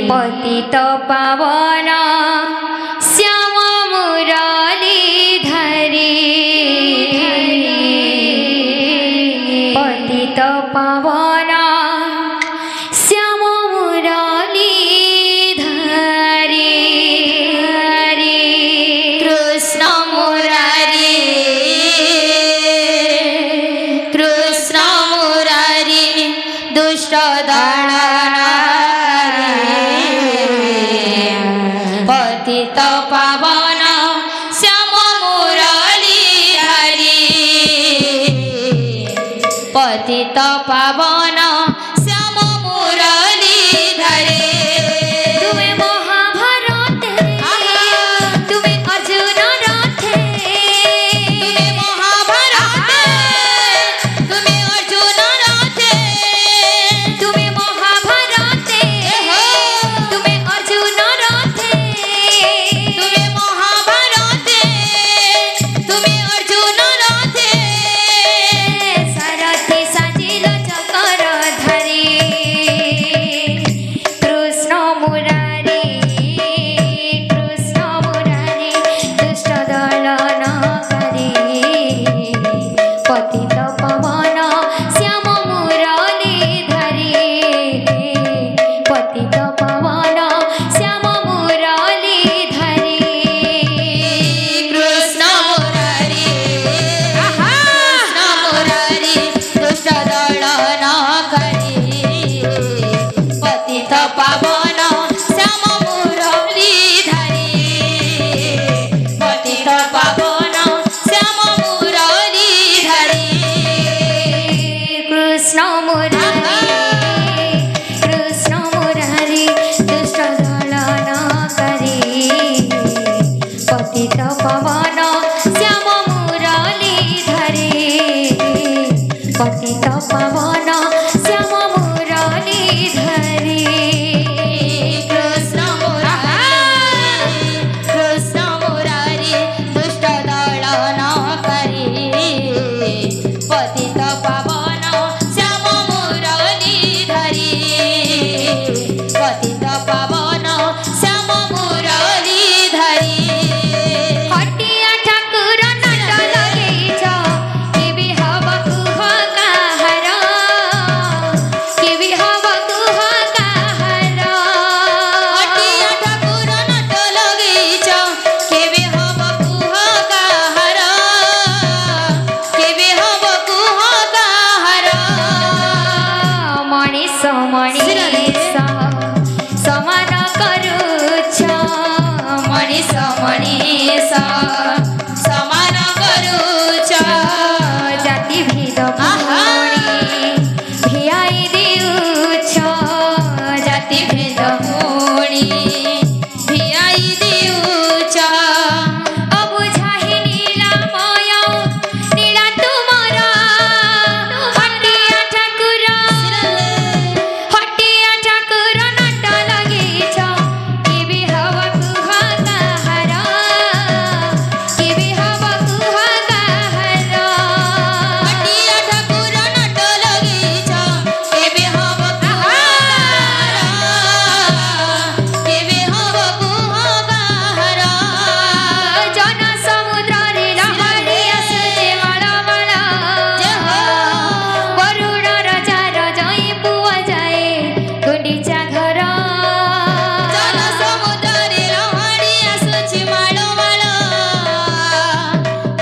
पतित पावन श्याम मुरलीधरी पतित पावन श्याम मुरलीधरी कृष्ण मुरारी दुष्ट पतित पावन श्याम मुरलीधरी पतित पावन श्याम मुरलीधरी तुम्हें महाभारत तुम्हें अर्जुन रथे तुम्हें महाभारत तुम्हें अर्जुन रथे तुम्हें महाभारत तुम्हें अर्जुन रथे तुम्हें महाभारत तुम्हें अर्जुन रथे सारथी साजिल चकर धरी कृष्ण मुरारी दुष्ट दलन करी पतित पावन श्याम मुरलीधरी पतित पावन श्याम मुरलीधरी कृष्ण मुरारी दुष्ट दलन करी पतित पावन श्याम मुरलीधरी पतित पावन श्याम मुरलीधरी कृष्ण मुरारी दुष्ट दलन करी पतित पावन श्याम मुरलीधरी पतित पावन श्याम मुरलीधरी कृष्ण मुरारी दुष्ट दलन करी पतित पावन श्याम मुरलीधरी पतित पावन श्याम मुरलीधरी हटिया ठाकुर नाट लगेछ केबे हब कुह काहर केबे हब कुह काहर हटिया ठाकुर नाट लगेछ केबे हब कुह काहर केबे हब कुह काहर मणिष समान करुछ मणिष समान करुछ जाति भेद पुणी भियाई देउछ जाति भेद पुणी भियाई देउछ अबुझाहि नीलामय नीला तुमर हटिया ठाकुर नाट लगेछ केबे हब कुह काहर केबे हब कुह काहर हटिया ठाकुर नाट लगेछ केबे हब कुह केबे हब कुह काहर जन समुद्र रे लहरी आसुचे मळमळ वरुण राजार जई पुआ जाए गुंडीचा घर जन समुद्र रे लहरी आसुचे मळमळ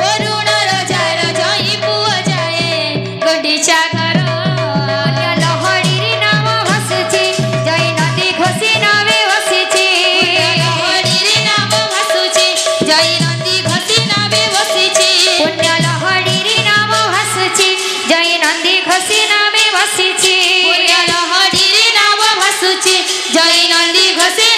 वरुण राजार जई पुआ जाए गुंडीचा घर लहरी रे नाम भासुचे जई नदी घोषी नावे बसिचे लहरी रे नाम भासुचे जई नदी घोषी नावे बसिचे पुण्य लहरी रे नाम भासुचे जई नदी घोषी नावे बसिचे पुण्य लहरी रे नाम भासुचे जई नदी घोषी